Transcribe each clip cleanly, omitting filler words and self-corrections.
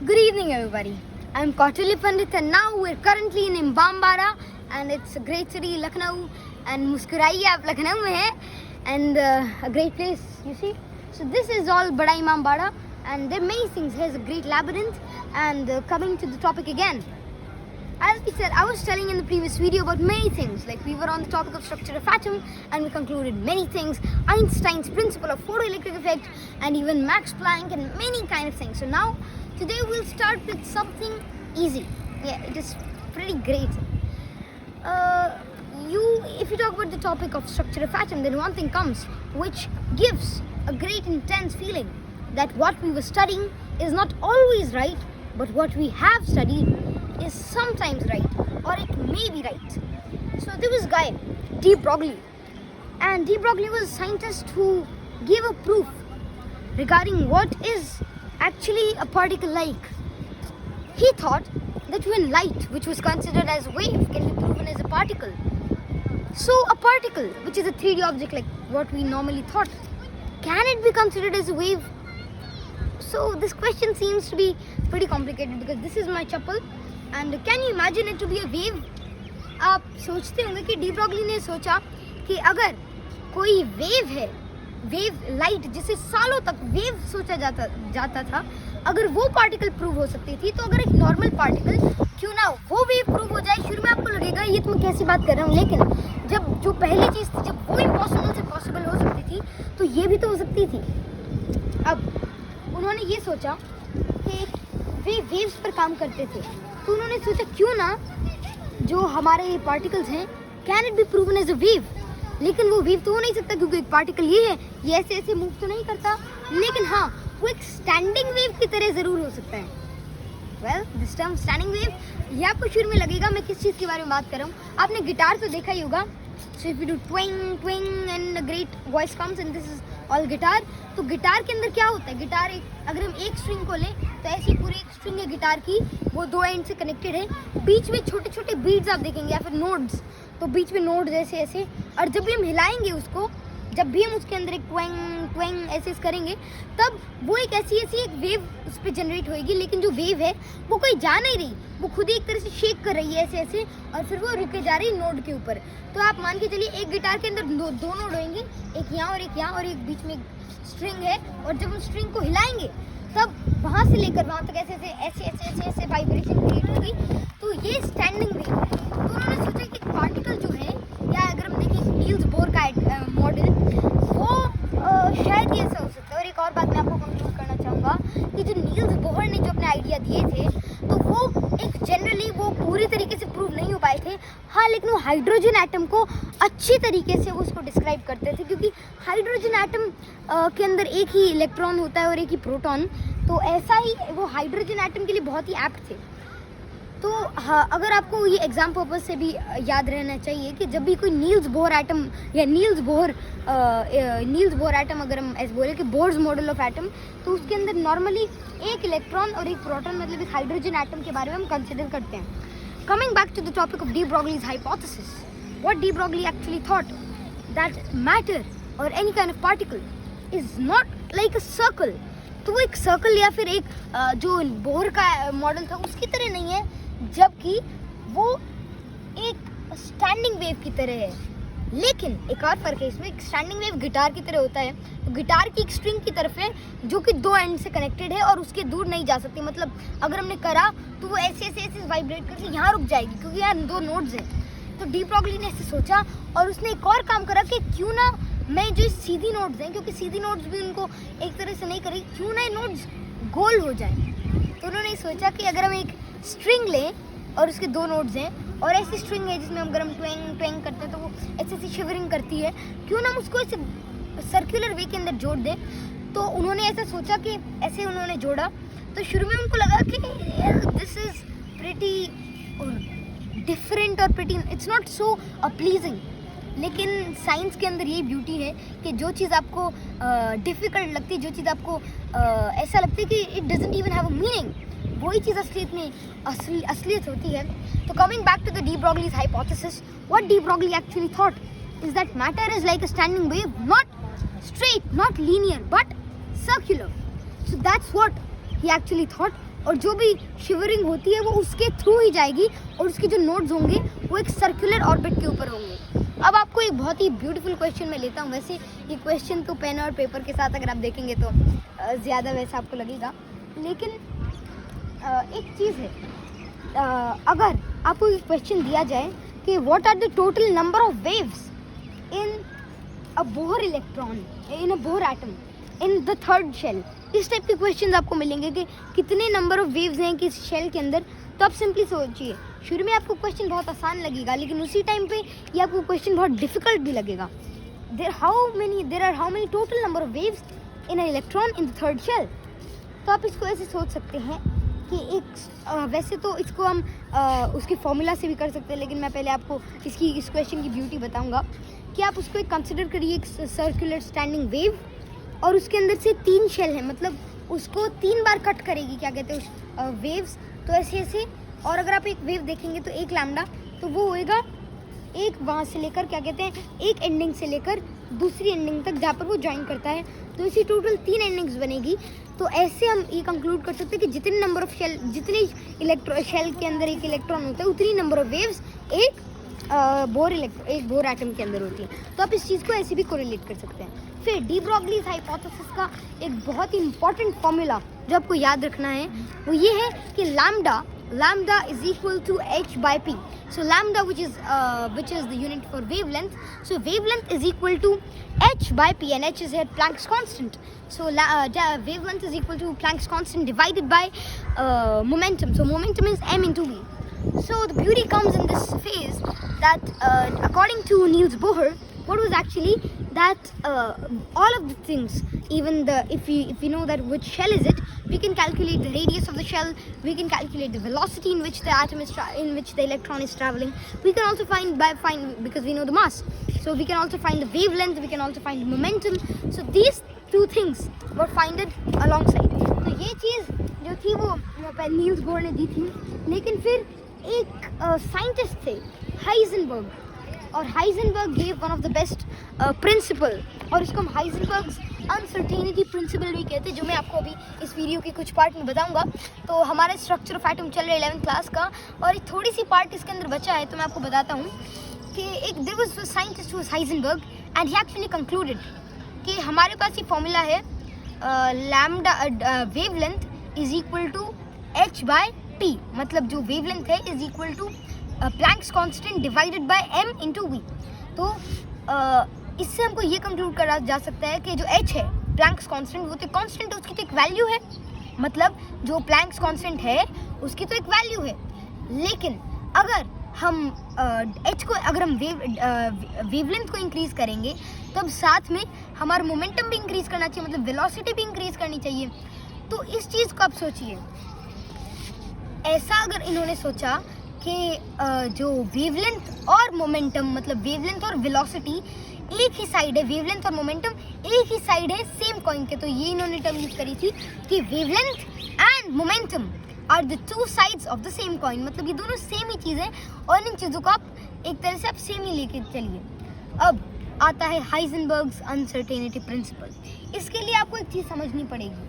Good evening, everybody. I'm Kautulya Pandit, and now we're currently in Imambara, and it's a great city, Lucknow. And मुस्कुराइए आप लखनऊ में है, and a great place, you see. So this is all Bada Imambara, and there are many things. Here's a great labyrinth, and coming to the topic again. As we said, I was telling in the previous video about many things. Like we were on the topic of structure of atom, and we concluded many things. Einstein's principle of photoelectric effect, and even Max Planck, and many kind of things. So now, today we'll start with something easy. Yeah, it is pretty great. If you talk about the topic of structure of atom, then one thing comes, which gives a great intense feeling that what we were studying is not always right, but what we have studied is sometimes right, or it may be right. So there was a guy, de Broglie, and de Broglie was a scientist who gave a proof regarding what is actually a particle like. He thought that when light, which was considered as a wave, can be proven as a particle, so a particle, which is a 3D object like what we normally thought, can it be considered as a wave? So this question seems to be pretty complicated because this is my chappal, and can you imagine it to be a wave? आप सोचते होंगे कि de Broglie ने सोचा कि अगर कोई wave है, वेव लाइट जिसे सालों तक वेव सोचा जाता था, अगर वो पार्टिकल प्रूव हो सकती थी, तो अगर एक नॉर्मल पार्टिकल क्यों ना वो वेव प्रूव हो जाए। शुरू में आपको लगेगा ये तो मैं कैसी बात कर रहा हूँ, लेकिन जब जो पहली चीज़ थी, जब वो इम्पॉसिबल से पॉसिबल हो सकती थी, तो ये भी तो हो सकती थी। अब उन्होंने ये सोचा कि वे वेव्स पर काम करते थे, तो उन्होंने सोचा क्यों ना जो हमारे पार्टिकल्स हैं, can it be proven as a wave. लेकिन वो वेव तो हो नहीं सकता क्योंकि एक पार्टिकल ये है, ये ऐसे ऐसे मूव तो नहीं करता, लेकिन हाँ वो एक स्टैंडिंग वेव की तरह ज़रूर हो सकता है। Well this term standing wave, ये आपको शुरू में लगेगा मैं किस चीज़ के बारे में बात कर रहा हूँ। आपने गिटार तो देखा ही होगा। So if you do twing twing and a great voice comes and this is all guitar, तो गिटार के अंदर क्या होता है, गिटार एक, अगर हम एक स्ट्रिंग को लें तो ऐसी पूरी एक स्ट्रिंग है गिटार की, वो दो एंड से कनेक्टेड है, बीच में छोटे छोटे बीड्स आप देखेंगे या फिर नोड्स, तो बीच में नोड्स ऐसे ऐसे, और जब भी हम हिलाएंगे उसको, जब भी हम उसके अंदर एक ट्वेंग ट्वेंग ऐसे करेंगे, तब वो एक ऐसी एक वेव उस पर जनरेट होएगी। लेकिन जो वेव है वो कोई जा नहीं रही, वो खुद ही एक तरह से शेक कर रही है ऐसे ऐसे, और फिर वो रुके जा रही है नोड के ऊपर। तो आप मान के चलिए एक गिटार के अंदर दो नोड होंगे, एक यहाँ और एक यहाँ, और एक बीच में स्ट्रिंग है, और जब हम स्ट्रिंग को हिलाएंगे तब वहाँ से लेकर वहाँ तक ऐसे ऐसे ऐसे ऐसे ऐसे वाइब्रेशन क्रिएट होगी। तो ये स्टैंडिंग वेव है। तो उन्होंने सोचा कि पार्टिकल जो है, या अगर हम देखें नील्स बोर का मॉडल, वो शायद ये ऐसा हो सकता है। और एक और बात मैं आपको कंक्लूड करना चाहूँगा कि जो नील्स बोहर ने जो अपने आइडिया दिए थे, तो वो एक जनरली वो पूरी तरीके से प्रूव नहीं हो पाए थे। हाँ, लेकिन वो हाइड्रोजन एटम को अच्छी तरीके से वो उसको डिस्क्राइब करते थे, क्योंकि हाइड्रोजन एटम के अंदर एक ही इलेक्ट्रॉन होता है और एक ही प्रोटॉन, तो ऐसा ही वो हाइड्रोजन एटम के लिए बहुत ही एप्ट थे। तो हाँ, अगर आपको ये एग्जाम पर्पज से भी याद रहना चाहिए कि जब भी कोई नील्स बोहर एटम या नील्स बोहर एटम अगर हम ऐसे बोले कि बोर्स मॉडल ऑफ एटम, तो उसके अंदर नॉर्मली एक इलेक्ट्रॉन और एक प्रोटॉन, मतलब एक हाइड्रोजन एटम के बारे में हम कंसिडर करते हैं। Coming back to the topic of de Broglie's hypothesis, what de Broglie actually thought that matter और any kind of particle is not like a circle. तो वो एक सर्कल या फिर एक जो बोहर का मॉडल था उसकी तरह नहीं है, जबकि वो एक स्टैंडिंग वेव की तरह है। लेकिन एक और फर्क है इसमें, एक स्टैंडिंग वेव गिटार की तरह होता है, तो गिटार की एक स्ट्रिंग की तरफ है जो कि दो एंड से कनेक्टेड है और उसके दूर नहीं जा सकती। मतलब अगर हमने करा तो वो ऐसे ऐसे ऐसे वाइब्रेट करके यहाँ रुक जाएगी, क्योंकि यहाँ दो नोड्स हैं। तो डी ब्रॉगली ने ऐसे सोचा, और उसने एक और काम करा कि क्यों ना मैं जो सीधी नोड्स हैं, क्योंकि सीधी नोड्स भी उनको एक तरह से नहीं करी, क्यों ना ये नोड्स गोल हो जाए। तो उन्होंने सोचा कि अगर हम एक स्ट्रिंग लें और उसके दो नोड्स हैं, और ऐसी स्ट्रिंग है जिसमें अगर हम ट्वेंग ट्वेंग करते हैं तो वो ऐसे ऐसी शिवरिंग करती है, क्यों ना हम उसको ऐसे सर्कुलर वे के अंदर जोड़ दें। तो उन्होंने ऐसा सोचा कि ऐसे उन्होंने जोड़ा, तो शुरू में उनको लगा कि दिस इज़ प्रिटी डिफरेंट और pretty, it's not so pleasing. लेकिन साइंस के अंदर ये ब्यूटी है कि जो चीज़ आपको डिफ़िकल्ट लगती है, जो चीज़ आपको ऐसा लगती है कि it doesn't even have a meaning, वही चीज़ असलियत में असलियत होती है। तो coming back to the de Broglie's hypothesis, what de Broglie actually thought is that matter is like a standing wave, not straight, not linear, but circular. So that's what he actually thought, और जो भी shivering होती है वो उसके through ही जाएगी और उसके जो नोड्स होंगे वो एक सर्कुलर ऑर्बिट के ऊपर होंगे। अब आपको एक बहुत ही ब्यूटीफुल क्वेश्चन मैं लेता हूँ। वैसे ये क्वेश्चन तो पेन और पेपर के साथ अगर आप देखेंगे तो ज़्यादा वैसा आपको लगेगा, लेकिन एक चीज़ है, अगर आपको एक क्वेश्चन दिया जाए कि what are the total number of waves in a Bohr electron in a Bohr atom in the third shell, इस टाइप के क्वेश्चंस आपको मिलेंगे कि कितने नंबर ऑफ वेव्स हैं कि इस शेल के अंदर। तो आप सिंपली सोचिए, शुरू में आपको क्वेश्चन बहुत आसान लगेगा, लेकिन उसी टाइम पे ये आपको क्वेश्चन बहुत डिफिकल्ट भी लगेगा। There are how many total number of waves in a electron in the third shell. तो आप इसको ऐसे सोच सकते हैं कि एक वैसे तो इसको हम उसके फॉर्मूला से भी कर सकते हैं, लेकिन मैं पहले आपको इस क्वेश्चन की ब्यूटी बताऊंगा कि आप उसको एक कंसिडर करिए एक सर्कुलर स्टैंडिंग वेव, और उसके अंदर से 3 शेल है, मतलब उसको 3 बार कट करेगी, क्या कहते हैं उस वेव्स, तो ऐसे ऐसे। और अगर आप एक वेव देखेंगे तो एक लैम्डा, तो वो होएगा एक वहाँ से लेकर क्या कहते हैं एक एंडिंग से लेकर दूसरी एंडिंग तक जहाँ पर वो ज्वाइन करता है, तो इसी टोटल 3 एंडिंग्स बनेगी। तो ऐसे हम ये कंक्लूड कर सकते हैं कि जितने नंबर ऑफ शेल, जितने शेल के अंदर एक इलेक्ट्रॉन होता है उतनी नंबर ऑफ वेव्स एक बोर एटम के अंदर होती है। तो आप इस चीज़ को ऐसे भी कोरिलेट कर सकते हैं। फिर डी ब्रॉगलीज हाइपोथेसिस का एक बहुत ही इंपॉर्टेंट फॉर्मूला जो आपको याद रखना है वो ये है कि lambda is equal to h by p. So lambda, which is the unit for wavelength, so wavelength is equal to h by p, and h is here Planck's constant. So wavelength is equal to Planck's constant divided by momentum. So momentum is m into v. So the beauty comes in this phase that according to Niels Bohr, what was actually that all of the things, even if we know that which shell is it, we can calculate the radius of the shell, we can calculate the velocity in which the atom is in which the electron is traveling. We can also find because we know the mass, so we can also find the wavelength, we can also find the momentum. So these 2 things were founded alongside. तो ये चीज़ जो थी वो Niels Bohr ने दी थी, लेकिन फिर एक साइंटिस्ट थे हाइजेनबर्ग, और Heisenberg gave one of the best principle, और इसको हम हाइजेनबर्ग्स अनसर्टेनिटी प्रिंसिपल भी कहते हैं, जो मैं आपको अभी इस वीडियो के कुछ पार्ट में बताऊंगा। तो हमारा स्ट्रक्चर ऑफ एटम चल रहा है 11th क्लास का, और एक थोड़ी सी पार्ट इसके अंदर बचा है, तो मैं आपको बताता हूँ कि एक there was a scientist was Heisenberg, and he actually concluded कि हमारे पास ये फॉर्मूला है lambda wavelength is equal to h by p, मतलब जो वेवलेंथ है is equal to Planck's constant divided by m into v। तो इससे हमको ये कंक्लूड करा जा सकता है कि जो h है प्लैंक्स कांस्टेंट, वो तो कांस्टेंट है, उसकी तो एक वैल्यू है, मतलब जो प्लैंक्स कांस्टेंट है उसकी तो एक वैल्यू है। लेकिन अगर हम h को अगर हम वेवलेंथ को इंक्रीज करेंगे तब साथ में हमारा मोमेंटम भी इंक्रीज करना चाहिए, मतलब वेलोसिटी भी इंक्रीज करनी चाहिए। तो इस चीज़ को आप सोचिए, ऐसा अगर इन्होंने सोचा कि जो वेवलेंथ और मोमेंटम, मतलब वेवलेंथ और वेलोसिटी एक ही साइड है, वेवलेंथ और मोमेंटम एक ही साइड है सेम कॉइन के, तो ये इन्होंने टर्म यूज करी थी कि wavelength and momentum are the 2 sides of the same coin, मतलब ये दोनों सेम ही चीज़ है, और इन चीज़ों को आप एक तरह से आप सेम ही लेके चलिए। अब आता है हाइजेनबर्ग्स अनसर्टेनिटी प्रिंसिपल। इसके लिए आपको एक चीज़ समझनी पड़ेगी।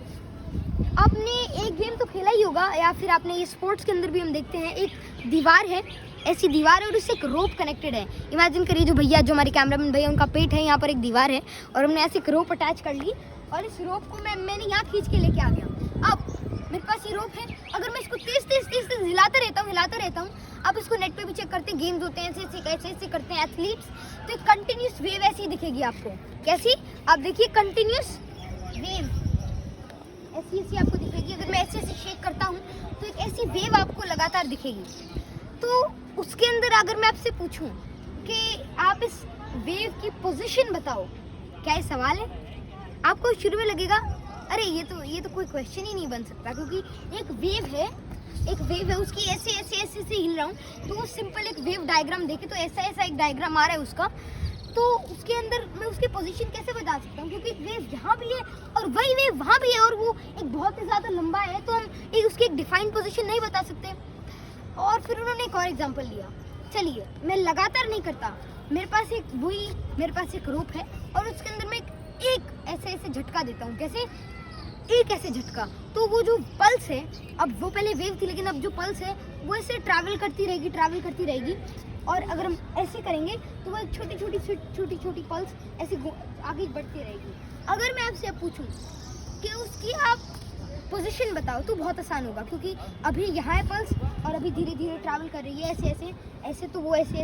आपने एक गेम तो खेला ही होगा, या फिर आपने ये स्पोर्ट्स के अंदर भी हम देखते हैं, एक दीवार है, ऐसी दीवार है और उससे एक रोप कनेक्टेड है। इमेजिन करिए जो भैया, जो हमारे कैमरामैन भैया, उनका पेट है, यहाँ पर एक दीवार है और हमने ऐसे एक रोप अटैच कर ली, और इस रोप को मैंने यहाँ खींच के लेके आ गया। अब मेरे पास ये रोप है, अगर मैं इसको तेज हिलाता रहता हूँ, आप इसको नेट पे भी चेक करते हैं, गेम्स होते हैं ऐसे करते हैं एथलीट्स, तो एक कंटिन्यूस वेव ऐसी दिखेगी आपको। कैसी? आप देखिए कंटिन्यूस वेव ऐसी आपको दिखेगी। अगर मैं ऐसे शेक करता हूँ तो एक ऐसी वेव आपको लगातार दिखेगी। तो उसके अंदर अगर मैं आपसे पूछूं कि आप इस वेव की पोजीशन बताओ, क्या ये सवाल है? आपको शुरू में लगेगा अरे ये तो कोई क्वेश्चन ही नहीं बन सकता, क्योंकि एक वेव है उसकी ऐसे हिल रहा हूँ, तो वो सिंपल एक वेव डायग्राम देखे तो ऐसा एक डायग्राम आ रहा है उसका, तो उसके अंदर मैं उसकी पोजीशन कैसे बता सकता हूँ? क्योंकि एक वेव यहाँ भी है और वही वेव वहाँ भी है, और वो एक बहुत ही ज़्यादा लंबा है, तो हम उसकी एक डिफाइंड पोजीशन नहीं बता सकते। और फिर उन्होंने एक और एग्जांपल लिया। चलिए, मैं लगातार नहीं करता, मेरे पास एक रोप है और उसके अंदर मैं एक ऐसे झटका देता हूँ। कैसे? एक ऐसे झटका, तो वो जो पल्स है, अब वो पहले वेव थी लेकिन अब जो पल्स है वो ऐसे ट्रैवल करती रहेगी और अगर हम ऐसे करेंगे तो वह छोटी छोटी पल्स ऐसे आगे बढ़ती रहेगी। अगर मैं आपसे अब पूछूं कि उसकी आप पोजीशन बताओ तो बहुत आसान होगा, क्योंकि अभी यहाँ है पल्स और अभी धीरे धीरे ट्रैवल कर रही है ऐसे, तो वो ऐसे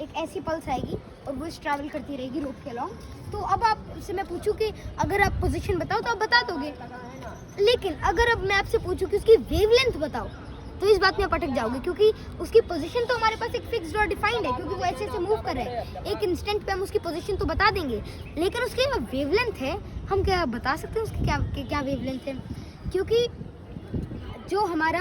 एक ऐसी पल्स आएगी और वो ट्रैवल करती रहेगी रूट के अलॉन्ग। तो अब आपसे मैं पूछूं कि अगर आप पोजीशन बताओ तो आप बता दोगे, लेकिन अगर अब मैं आपसे पूछूं कि उसकी वेवलेंथ बताओ तो इस बात में आप अटक जाओगे, क्योंकि उसकी पोजीशन तो हमारे पास एक फिक्स्ड और डिफाइंड है, क्योंकि वो ऐसे मूव कर रहे हैं। एक इंस्टेंट पे हम उसकी पोजीशन तो बता देंगे, लेकिन उसकी जो वेवलेंथ है हम क्या बता सकते हैं उसकी क्या वेवलेंथ है? क्योंकि जो हमारा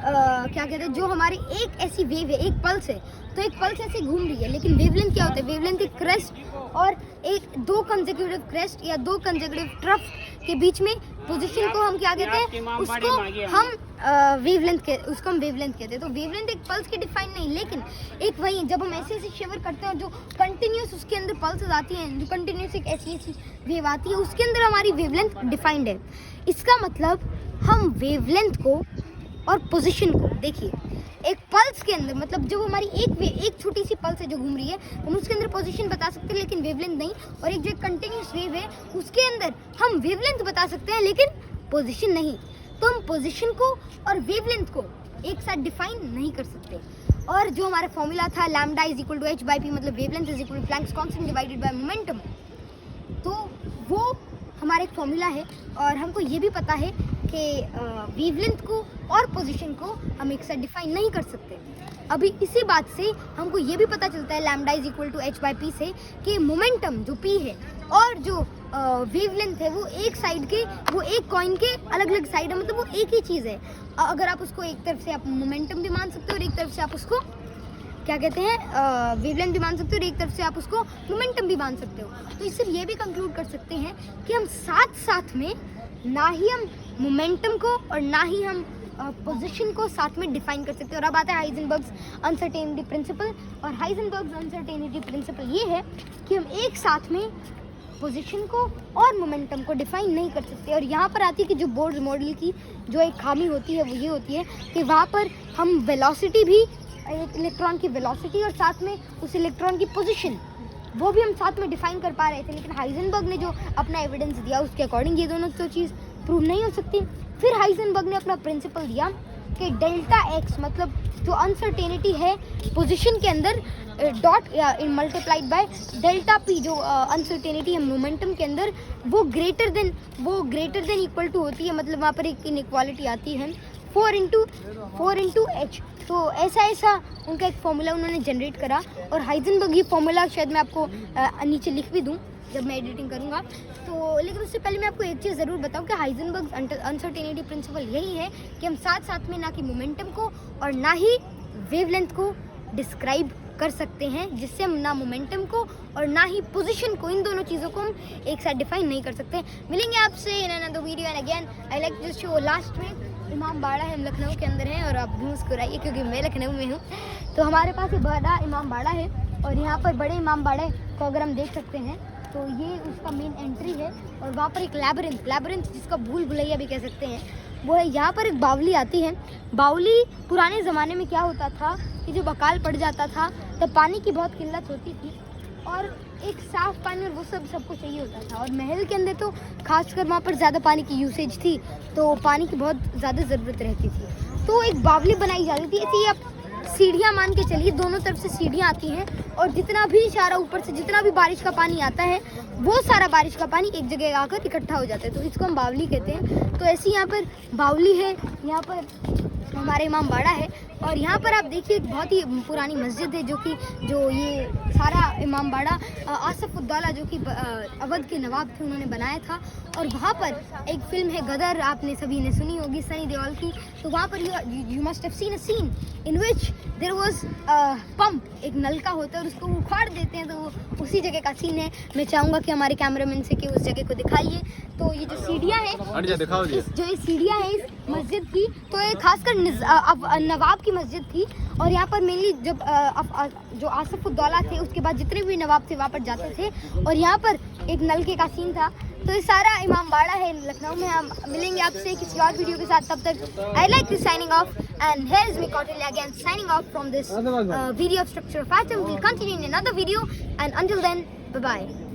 क्या कहते हैं, जो हमारी एक ऐसी वेव है, एक पल्स है, तो एक पल्स ऐसे घूम रही है, लेकिन वेवलेंथ क्या होता है? वेवलेंथ एक क्रेस्ट और दो कंसेक्यूटिव क्रेस्ट या दो कंसेक्यूटिव ट्रफ के बीच में पोजीशन को हम क्या कहते हैं? उसको हम वेवलेंथ कहते हैं। तो वेवलेंथ एक पल्स की डिफाइन नहीं, लेकिन एक वही जब हम ऐसे शिवर करते हैं और जो कंटिन्यूस उसके अंदर पल्सेस आती हैं, जो कंटिन्यूस एक ऐसी वेव आती है, उसके अंदर हमारी वेवलेंथ डिफाइंड है। इसका मतलब हम वेवलेंथ को और पोजीशन को देखिए, एक पल्स के अंदर मतलब जो हमारी एक छोटी सी पल्स है जो घूम रही है, हम उसके अंदर पोजीशन बता सकते हैं लेकिन वेवलेंथ नहीं, और एक जो कंटिन्यूस वेव है उसके अंदर हम वेवलेंथ बता सकते हैं लेकिन पोजीशन नहीं। तो हम पोजीशन को और वेवलेंथ को एक साथ डिफाइन नहीं कर सकते। और जो हमारा फॉर्मूला था lambda is equal to h by P, मतलब wavelength is equal to Planck's constant divided by momentum, तो वो हमारा एक फॉर्मूला है। और हमको ये भी पता है कि वेवलेंथ को और पोजीशन को हम एक साथ डिफाइन नहीं कर सकते। अभी इसी बात से हमको ये भी पता चलता है lambda is equal to h by P से कि मोमेंटम जो p है और जो वेवलेंथ है वो एक साइड के, वो एक कॉइन के अलग अलग साइड है, मतलब वो एक ही चीज़ है। अगर आप उसको एक तरफ से आप मोमेंटम भी मान सकते हो और एक तरफ से आप उसको क्या कहते हैं वेवलेंथ भी मान सकते हो और एक तरफ से आप उसको मोमेंटम भी मान सकते हो। तो इससे ये भी कंक्लूड कर सकते हैं कि हम साथ में ना ही हम मोमेंटम को और ना ही हम पोजीशन को साथ में डिफाइन कर सकते हैं। और अब आता है हाइजेनबर्ग्स अनसर्टेनिटी प्रिंसिपल, और हाइजेनबर्ग्स अनसर्टेनिटी प्रिंसिपल ये है कि हम एक साथ में पोजीशन को और मोमेंटम को डिफाइन नहीं कर सकते। और यहाँ पर आती है कि जो बोर्ड मॉडल की जो एक खामी होती है वो ये होती है कि वहाँ पर हम वेलोसिटी भी, एक इलेक्ट्रॉन की वेलोसिटी और साथ में उस इलेक्ट्रॉन की पोजीशन वो भी हम साथ में डिफाइन कर पा रहे थे, लेकिन हाइजेनबर्ग ने जो अपना एविडेंस दिया उसके अकॉर्डिंग ये दोनों तो चीज़ प्रूव नहीं हो सकती। फिर हाइजेनबर्ग ने अपना प्रिंसिपल दिया कि डेल्टा एक्स, मतलब जो अनसर्टेनिटी है पोजीशन के अंदर dot multiplied by delta P, जो अनसर्टेनिटी है मोमेंटम के अंदर, वो ग्रेटर देन इक्वल टू होती है, मतलब वहाँ पर एक इनइक्वालिटी आती है 4 इंटू एच। तो ऐसा उनका एक फॉर्मूला उन्होंने जनरेट करा, और हाइजेनबर्ग ये फॉर्मूला शायद मैं आपको नीचे लिख भी दूँ जब मैं एडिटिंग करूँगा। तो लेकिन उससे पहले मैं आपको एक चीज़ ज़रूर बताऊँ कि हाइजेनबर्ग अनसर्टेनिटी प्रिंसिपल यही है कि हम साथ में ना कि मोमेंटम को और ना ही वेवलेंथ को डिस्क्राइब कर सकते हैं, जिससे हम ना मोमेंटम को और ना ही पोजीशन को, इन दोनों चीज़ों को हम एक साथ डिफाइन नहीं कर सकते। मिलेंगे आपसे in another video, and again I like this show. Last में इमाम बाड़ा है, हम लखनऊ के अंदर हैं और आप भी मुस्कुराइए क्योंकि मैं लखनऊ में हूँ। तो हमारे पास एक बड़ा इमाम बाड़ा है, और यहाँ पर बड़े इमाम बाड़े को अगर हम देख सकते हैं तो ये उसका मेन एंट्री है, और वहाँ पर एक लैबिरिंथ जिसका भूल भुलैया भी कह सकते हैं वो है। यहाँ पर एक बावली आती है। बावली पुराने ज़माने में क्या होता था कि जब अकाल पड़ जाता था तब पानी की बहुत किल्लत होती थी, और एक साफ़ पानी और वो सबको चाहिए होता था, और महल के अंदर तो खासकर वहाँ पर ज़्यादा पानी की यूसेज थी, तो पानी की बहुत ज़्यादा ज़रूरत रहती थी। तो एक बावली बनाई जाती थी, ऐसे ही आप सीढ़ियाँ मान के चलिए, दोनों तरफ से सीढ़ियाँ आती हैं, और जितना भी सारा ऊपर से जितना भी बारिश का पानी आता है वो सारा बारिश का पानी एक जगह आकर इकट्ठा हो जाता है, तो इसको हम बावली कहते हैं। तो ऐसे यहाँ पर बावली है, यहाँ पर हमारे इमाम बाड़ा है, और यहाँ पर आप देखिए एक बहुत ही पुरानी मस्जिद है जो ये सारा इमाम बाड़ा आसफ उद्दौला जो कि अवध के नवाब थे उन्होंने बनाया था। और वहाँ पर एक फिल्म है गदर, आपने सभी ने सुनी होगी, सनी देओल की। तो वहाँ पर you must have seen a scene in which there was pump, एक नलका होता है और उसको उखाड़ देते हैं, तो वो उसी जगह का सीन है। मैं चाहूँगा कि हमारे कैमरामैन से कि उस जगह को दिखाइए। तो ये जो सीढ़ियाँ हैं, जो ये सीढ़ियाँ हैं इस मस्जिद की, तो ये खासकर नवाब की मस्जिद थी, और यहाँ पर मेनली जब जो आसफ उद्दौला थे उसके बाद जितने भी नवाब थे वहाँ पर जाते थे, और यहाँ पर एक नलके का सीन था। तो ये सारा इमाम बाड़ा है लखनऊ में. हम मिलेंगे आपसे किसी और वीडियो के साथ. तब तक I like this signing off and here's me Kautilya again signing off from this video of structure of atom. We'll continue in another video and until then bye bye.